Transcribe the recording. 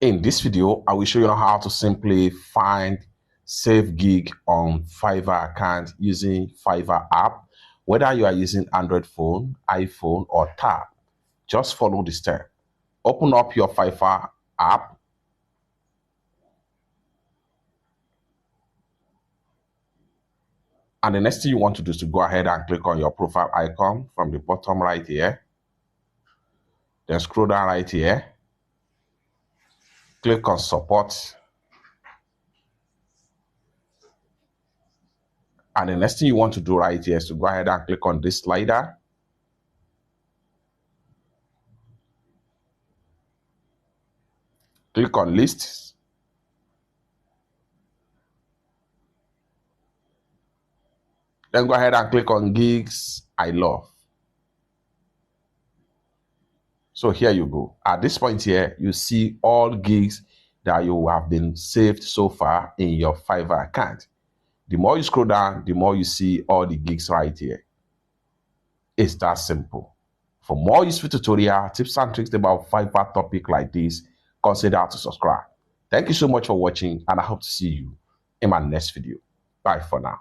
In this video, I will show you how to simply find save gig on Fiverr account using Fiverr app. Whether you are using Android phone, iPhone or tab, just follow the step. Open up your Fiverr app. And the next thing you want to do is to go ahead and click on your profile icon from the bottom right here. Then scroll down right here. Click on support. And the next thing you want to do right here is to go ahead and click on this slider. Click on lists. Then go ahead and click on gigs I love. So here you go. At this point here, you see all gigs that you have been saved so far in your Fiverr account. The more you scroll down, the more you see all the gigs right here. It's that simple. For more useful tutorial, tips and tricks about Fiverr topic like this, consider to subscribe. Thank you so much for watching, and I hope to see you in my next video. Bye for now.